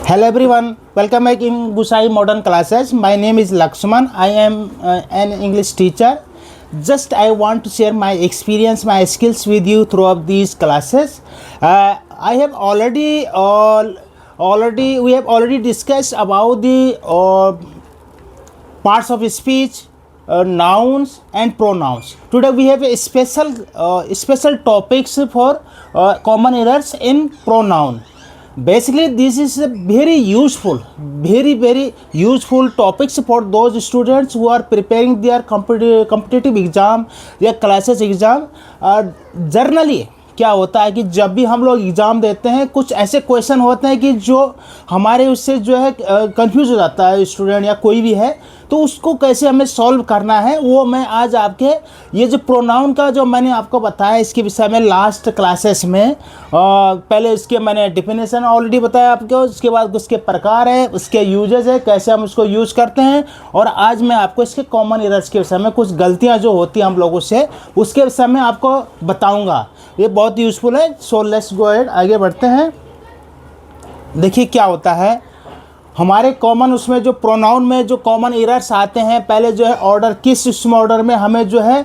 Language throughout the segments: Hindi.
Hello everyone, welcome back in Gusai Modern Classes. My name is Lakshman. I am an English teacher. Just I want to share my experience, my skills with you throughout these classes. I have we have already discussed about the parts of speech, nouns and pronouns. Today we have a special topics for common errors in pronoun. Basically this is a very useful topics for those students who are preparing their competitive exam या classes exam. Generally क्या होता है कि जब भी हम लोग एग्ज़ाम देते हैं कुछ ऐसे क्वेश्चन होते हैं कि जो हमारे उससे जो है कंफ्यूज हो जाता है स्टूडेंट या कोई भी है, तो उसको कैसे हमें सॉल्व करना है वो मैं आज आपके ये जो प्रोनाउन का जो मैंने आपको बताया इसके विषय में लास्ट क्लासेस में पहले इसके मैंने डिफिनेशन ऑलरेडी बताया आपको, उसके बाद उसके प्रकार है, उसके यूजेस है, कैसे हम उसको यूज करते हैं, और आज मैं आपको इसके कॉमन एरर्स के विषय में कुछ गलतियाँ जो होती हैं हम लोगों से उसके विषय में आपको बताऊँगा। ये बहुत यूज़फुल है। सो लेट्स गो अहेड, आगे बढ़ते हैं। देखिए क्या होता है हमारे कॉमन उसमें जो प्रोनाउन में जो कॉमन एरर्स आते हैं, पहले जो है ऑर्डर किस उसमें ऑर्डर में हमें जो है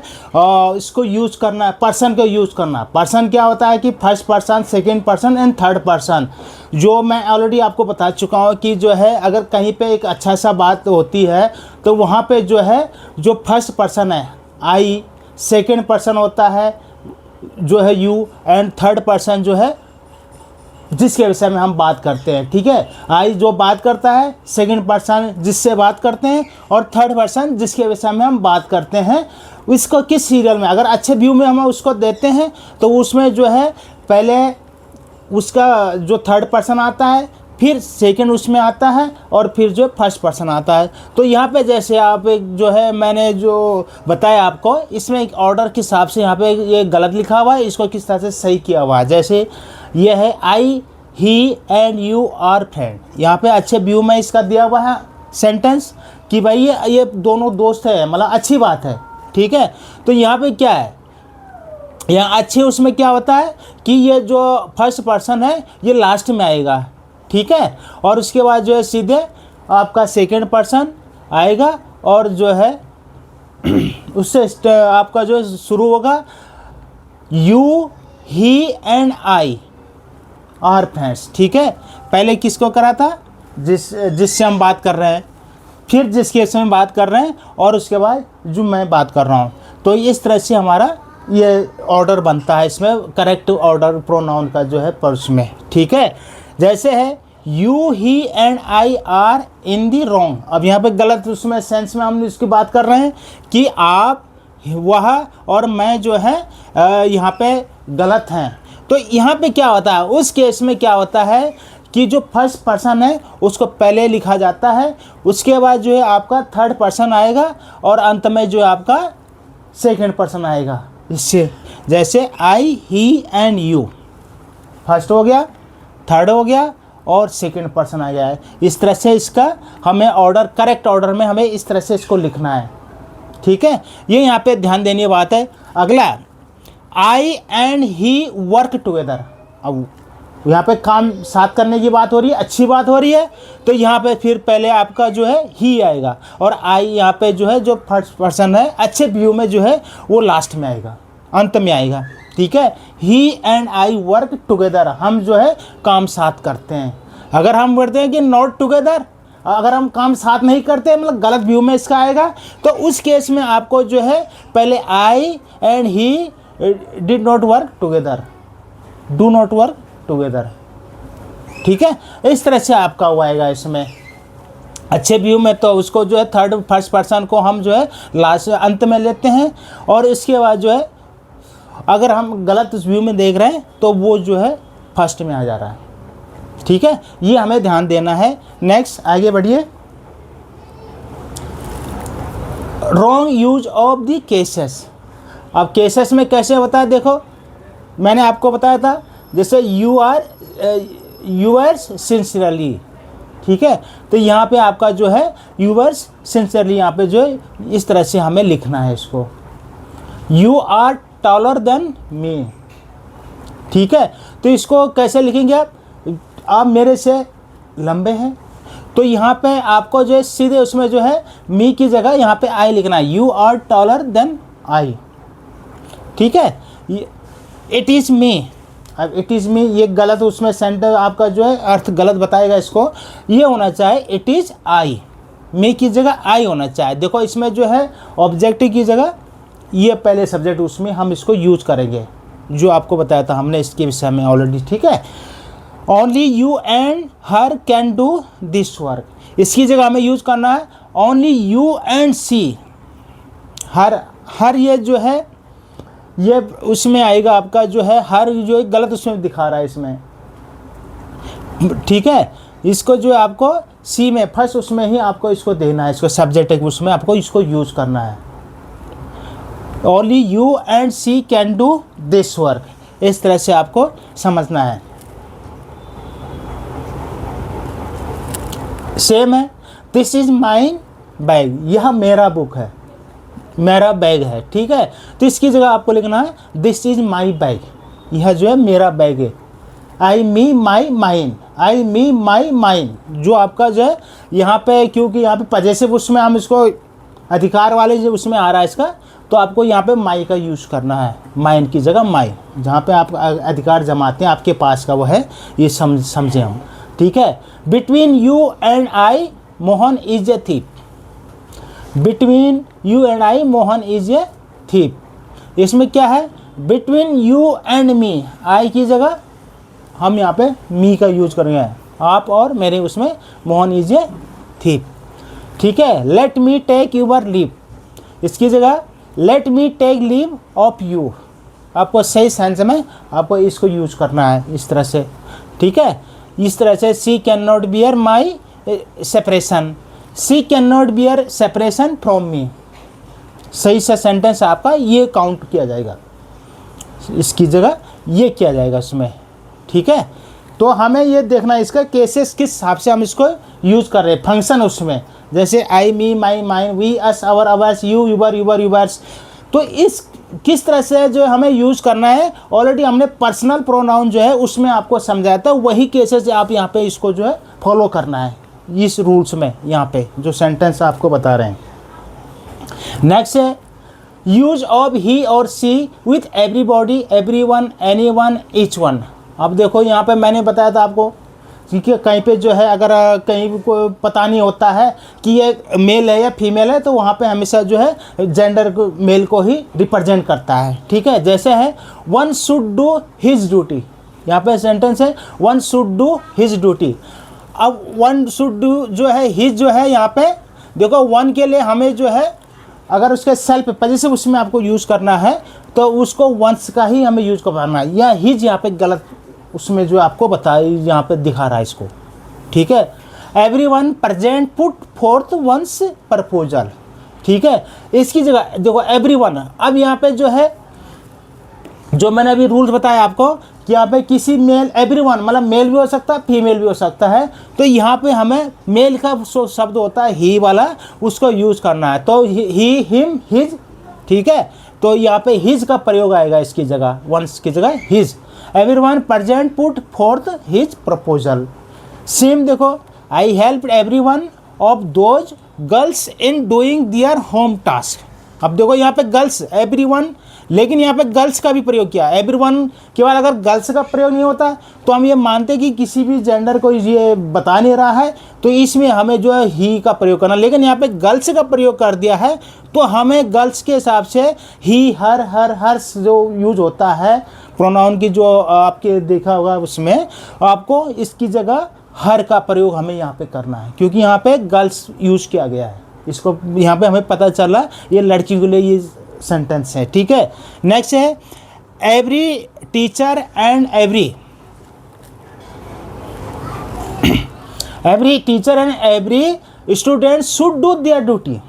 इसको यूज करना है, पर्सन को यूज करना है। पर्सन क्या होता है कि first person, second person and third person, जो मैं ऑलरेडी आपको बता चुका हूँ कि जो है अगर कहीं पे एक अच्छा सा बात होती है तो वहाँ पे जो है जो फर्स्ट पर्सन है आई, सेकेंड पर्सन होता है जो है यू, एंड थर्ड पर्सन जो है जिसके विषय में हम बात करते हैं। ठीक है, आई जो बात करता है, सेकंड पर्सन जिससे बात करते हैं, और थर्ड पर्सन जिसके विषय में हम बात करते हैं। इसको किस सीरियल में अगर अच्छे व्यू में हम उसको देते हैं तो उसमें जो है पहले उसका जो थर्ड पर्सन आता है, फिर सेकंड उसमें आता है, और फिर जो फर्स्ट पर्सन आता है। तो यहाँ पे जैसे आप एक जो है मैंने जो बताया आपको, इसमें एक ऑर्डर के हिसाब से यहाँ पे ये गलत लिखा हुआ है, इसको किस तरह से सही किया हुआ है। जैसे ये है आई, ही एंड यू आर फ्रेंड। यहाँ पे अच्छे व्यू में इसका दिया हुआ है सेंटेंस कि भाई ये दोनों दोस्त है, मतलब अच्छी बात है। ठीक है, तो यहाँ पे क्या है, यहाँ अच्छे उसमें क्या होता है कि ये जो फर्स्ट पर्सन है ये लास्ट में आएगा। ठीक है, और उसके बाद जो है सीधे आपका सेकंड पर्सन आएगा, और जो है उससे आपका जो शुरू होगा you, he and I are friends. ठीक है, पहले किसको करा था, जिससे हम बात कर रहे हैं, फिर जिसके से हम बात कर रहे हैं, और उसके बाद जो मैं बात कर रहा हूँ। तो इस तरह से हमारा ये ऑर्डर बनता है, इसमें करेक्ट ऑर्डर प्रोनाउन का जो है पर्स में। ठीक है, जैसे है you, he and I are in the wrong. अब यहाँ पे गलत उसमें सेंस में हम इसकी बात कर रहे हैं कि आप, वह और मैं जो है यहाँ पे गलत हैं। तो यहाँ पे क्या होता है, उस केस में क्या होता है कि जो फर्स्ट पर्सन है उसको पहले लिखा जाता है, उसके बाद जो है आपका थर्ड पर्सन आएगा, और अंत में जो है आपका सेकंड पर्सन आएगा। इससे जैसे आई, ही एंड यू, फर्स्ट हो गया, थर्ड हो गया, और सेकंड पर्सन आ गया है। इस तरह से इसका हमें ऑर्डर, करेक्ट ऑर्डर में हमें इस तरह से इसको लिखना है। ठीक है, ये यहाँ पे ध्यान देने की बात है। अगला, आई एंड ही वर्क टुगेदर। अब यहाँ पे काम साथ करने की बात हो रही है, अच्छी बात हो रही है, तो यहाँ पे फिर पहले आपका जो है ही आएगा, और आई यहाँ पे जो है जो फर्स्ट पर्सन है अच्छे व्यू में जो है वो लास्ट में आएगा, अंत में आएगा। ठीक है, ही एंड आई वर्क टुगेदर, हम जो है काम साथ करते हैं। अगर हम बोलते हैं कि नॉट टुगेदर, अगर हम काम साथ नहीं करते, मतलब गलत व्यू में इसका आएगा, तो उस केस में आपको जो है पहले I and he did not work together, do not work together. ठीक है, इस तरह से आपका वो आएगा इसमें अच्छे व्यू में, तो उसको जो है थर्ड फर्स्ट पर्सन को हम जो है लास्ट अंत में लेते हैं, और इसके बाद जो है अगर हम गलत उस व्यू में देख रहे हैं तो वो जो है फर्स्ट में आ जा रहा है। ठीक है, ये हमें ध्यान देना है। नेक्स्ट आगे बढ़िए। Wrong use of the cases. अब केसेस में कैसे होता है, देखो मैंने आपको बताया था, जैसे यूअर्स सिंसियरली। ठीक है, तो यहाँ पे आपका जो है यूअर्स सिंसियरली, यहाँ पे जो है इस तरह से हमें लिखना है इसको, you are taller than me. ठीक है, तो इसको कैसे लिखेंगे आप मेरे से लंबे हैं, तो यहाँ पे आपको जो है सीधे उसमें जो है मी की जगह यहाँ पे आई लिखना है, you are taller than I, ठीक है। इट इज़ मी, अब इट इज़ मी ये गलत, उसमें सेंटर आपका जो है अर्थ गलत बताएगा इसको, ये होना चाहे इट इज़ आई, मी की जगह आई होना चाहे। देखो इसमें जो है ऑब्जेक्टिव की जगह ये पहले सब्जेक्ट, उसमें हम इसको यूज करेंगे, जो आपको बताया था हमने इसके विषय में ऑलरेडी, ठीक है। Only you and her can do this work, इसकी जगह हमें यूज करना है ओनली यू एंड सी। हर ये जो है ये उसमें आएगा आपका जो है हर, जो है गलत उसमें दिखा रहा है इसमें, ठीक है। इसको जो है आपको सी में फर्स्ट उसमें ही आपको इसको देना है, इसको सब्जेक्ट है उसमें आपको इसको यूज करना है। Only you and she can do this work, इस तरह से आपको समझना है। सेम है, दिस इज माई बैग, यह मेरा बुक है, मेरा बैग है, ठीक है। तो इसकी जगह आपको लिखना है दिस इज माई बैग, यह जो है मेरा बैग है। आई me my mine, I me my mine, जो आपका जो है यहाँ पे, क्योंकि यहाँ पे पजेसिव उसमें हम इसको अधिकार वाले जो उसमें आ रहा है इसका, तो आपको यहाँ पे माई का यूज करना है, माइन की जगह माई, जहाँ पे आप अधिकार जमाते हैं आपके पास का वो है, ये समझे हम, ठीक है। Between you and I Mohan is a thief, between you and I Mohan is a thief, इसमें क्या है बिटवीन यू एंड मी, आई की जगह हम यहाँ पे मी का यूज करेंगे, आप और मेरे, उसमें मोहन इज ए थीप, ठीक है। Let me take your leave, इसकी जगह let me take leave of you, आपको सही सेंस में आपको इसको यूज करना है इस तरह से, ठीक है। इस तरह से she can not bear my separation, she can not bear separation from me, सही से सेंटेंस आपका ये काउंट किया जाएगा, इसकी जगह ये किया जाएगा उसमें, ठीक है। तो हमें ये देखना है इसका केसेस किस हिसाब से हम इसको यूज कर रहे हैं, फंक्शन उसमें, जैसे I me my mine we us our ours you your your yours, तो इस किस तरह से जो हमें यूज करना है, ऑलरेडी हमने पर्सनल प्रोनाउन जो है उसमें आपको समझाया था, वही केसेस आप यहाँ पे इसको जो है फॉलो करना है इस रूल्स में, यहाँ पे जो सेंटेंस आपको बता रहे हैं। नेक्स्ट है यूज ऑफ ही और she with everybody, everyone, anyone, each one. अब देखो यहाँ पे मैंने बताया था आपको, ठीक है, कहीं पे जो है अगर कहीं को पता नहीं होता है कि ये मेल है या फीमेल है, तो वहाँ पे हमेशा जो है जेंडर को, मेल को ही रिप्रेजेंट करता है, ठीक है। जैसे है one should do his duty, यहाँ पे सेंटेंस है one should do his duty. अब वन शुड डू जो है हिज जो है यहाँ पे देखो, वन के लिए हमें जो है अगर उसके सेल्फ पॉजिटिव उसमें आपको यूज़ करना है तो उसको वंस का ही हमें यूज़ करना है, या हिज यहाँ पे गलत उसमें जो आपको बताया यहाँ पे दिखा रहा है इसको, ठीक है। Everyone present put forth one's proposal, ठीक है। इसकी जगह देखो एवरीवन, अब यहाँ पे जो है जो मैंने अभी रूल्स बताया आपको कि यहाँ पे किसी मेल, एवरीवन मतलब मेल भी हो सकता है फीमेल भी हो सकता है, तो यहाँ पे हमें मेल का शब्द होता है ही वाला, उसको यूज़ करना है, तो ही हिम हिज, ठीक है। तो यहाँ पे हिज का प्रयोग आएगा इसकी जगह, वंस की जगह his. Everyone present put forth his proposal. Same देखो I help everyone of those girls in doing their home task. अब देखो यहाँ पे गर्ल्स एवरीवन, लेकिन यहाँ पे गर्ल्स का भी प्रयोग किया, एवरीवन के बाद अगर गर्ल्स का प्रयोग नहीं होता तो हम ये मानते कि किसी भी जेंडर को ये बता नहीं रहा है, तो इसमें हमें जो है ही का प्रयोग करना, लेकिन यहाँ पे गर्ल्स का प्रयोग कर दिया है तो हमें गर्ल्स के हिसाब से ही हर जो यूज होता है प्रोनाउन की, जो आपके देखा होगा उसमें, आपको इसकी जगह हर का प्रयोग हमें यहाँ पे करना है, क्योंकि यहाँ पे गर्ल्स यूज किया गया है, इसको यहाँ पे हमें पता चला ये लड़की के लिए ये सेंटेंस है, ठीक है। नेक्स्ट है every teacher and every teacher and every student should do their duty,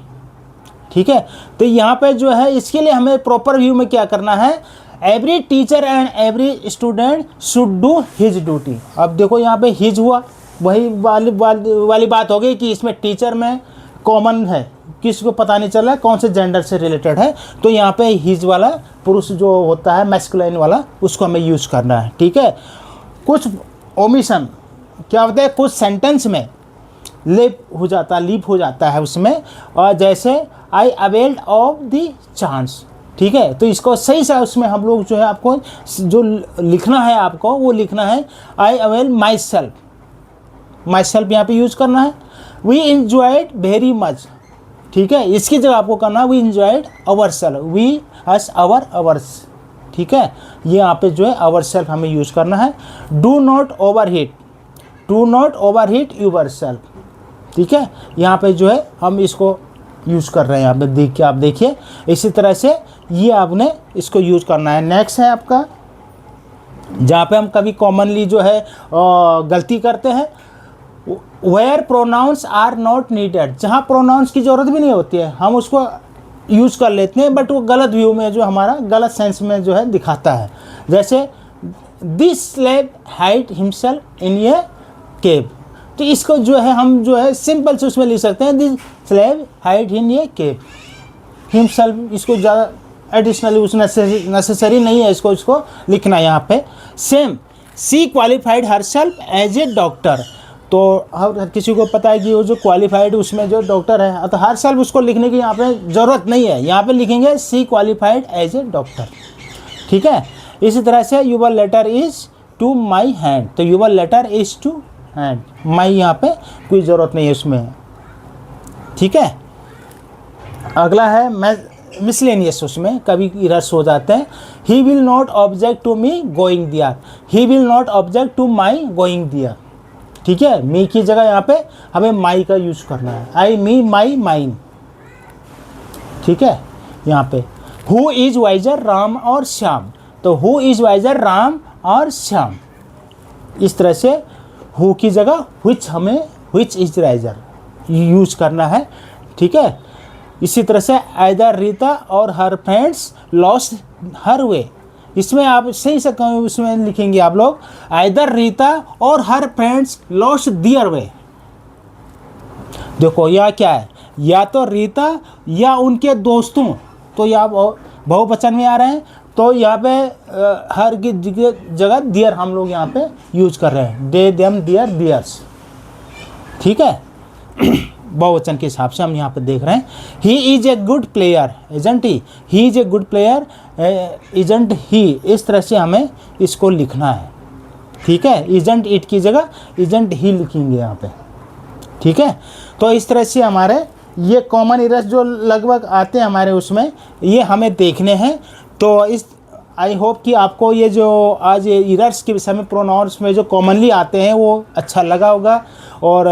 ठीक है। तो यहाँ पे जो है इसके लिए हमें प्रॉपर व्यू में क्या करना है, every teacher and every student should do his duty. अब देखो यहाँ पे हिज हुआ, वही वाली बात हो गई कि इसमें टीचर में कॉमन है, किसी को पता नहीं चला कौन से जेंडर से रिलेटेड है, तो यहाँ पे हिज वाला पुरुष जो होता है मैस्कुलाइन वाला, उसको हमें यूज़ करना है, ठीक है। कुछ ओमिशन क्या होता है, कुछ सेंटेंस में लीप हो जाता है उसमें, और जैसे आई अवेल्ड ऑफ द चांस, ठीक है। तो इसको सही से उसमें हम लोग जो है आपको जो लिखना है, आपको वो लिखना है आई अवेल माई सेल्फ यहाँ पे यूज करना है। वी इंजॉयड वेरी मच, ठीक है। इसकी जगह आपको करना है we enjoyed our self, we us ours, ठीक है। ये यहाँ पे जो है अवर सेल्फ हमें यूज करना है। Do not overheat yourself, ठीक है। यहाँ पे जो है हम इसको यूज कर रहे हैं, यहाँ पे देख के आप देखिए, इसी तरह से ये आपने इसको यूज करना है। नेक्स्ट है आपका, जहाँ पे हम कभी कॉमनली जो है गलती करते हैं, where pronouns are not needed, जहाँ प्रोनाउंस की ज़रूरत भी नहीं होती है हम उसको यूज़ कर लेते हैं, बट वो गलत व्यू में जो हमारा गलत सेंस में जो है दिखाता है। जैसे this slave hide himself in a cave, तो इसको जो है हम जो है सिंपल से उसमें लिख सकते हैं this slave hide in a cave himself, इसको ज़्यादा एडिशनली उस नेसेसरी नहीं है इसको लिखना यहाँ पे। Same she qualified herself as a doctor, तो हर किसी को पता है कि वो जो क्वालिफाइड उसमें जो डॉक्टर है, तो हर सेल्फ उसको लिखने की यहाँ पे ज़रूरत नहीं है, यहाँ पे लिखेंगे she qualified as a doctor, ठीक है। इसी तरह से your letter is to my hand, तो your letter is to hand, my यहाँ पे कोई ज़रूरत नहीं है उसमें, ठीक है। अगला है मिसलेनियस, उसमें कभी इरर्स हो जाते हैं। He will not object to me going there, he will not object to my going there, ठीक है। मी की जगह यहाँ पे हमें माई का यूज करना है, आई मी माई माइन, ठीक है। यहाँ पे हु इज वाइजर राम और श्याम, तो हु इज वाइजर राम और श्याम, इस तरह से हु की जगह विच इज वाइजर यूज करना है, ठीक है। इसी तरह से आइदर रीता और हर फ्रेंड्स लॉस्ट हर वे, इसमें आप सही से उसमें लिखेंगे आप लोग आइदर रीता और हर फ्रेंड्स लॉस्ट दियर वे। देखो यह क्या है, या तो रीता या उनके दोस्तों, तो यह बहुवचन में आ रहे हैं, तो यहाँ पे हर की जगह दियर हम लोग यहाँ पे यूज कर रहे हैं, दे देम दियर दियर्स, ठीक है। बहुवचन के हिसाब से हम यहाँ पे देख रहे हैं। He is a good player isn't he is a good player isn't he, इस तरह से हमें इसको लिखना है, ठीक है। इजंट इट की जगह इजंट ही लिखेंगे यहाँ पे, ठीक है। तो इस तरह से हमारे ये कॉमन इरर्स जो लगभग आते हैं हमारे उसमें, ये हमें देखने हैं। तो इस आई होप कि आपको ये जो आज ये इरर्स के विषय में प्रोनाउंस में जो कॉमनली आते हैं वो अच्छा लगा होगा, और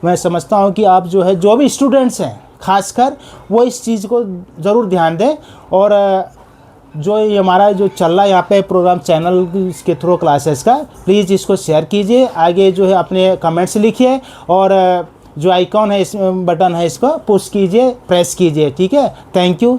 मैं समझता हूँ कि आप जो है जो भी स्टूडेंट्स हैं खासकर वो इस चीज़ को ज़रूर ध्यान दें। और जो ये हमारा जो चल रहा है यहाँ पे प्रोग्राम चैनल के थ्रू क्लासेस का, प्लीज़ इसको शेयर कीजिए, आगे जो है अपने कमेंट्स लिखिए, और जो आइकॉन है इस बटन है इसको पुश कीजिए, प्रेस कीजिए, ठीक है। Thank you.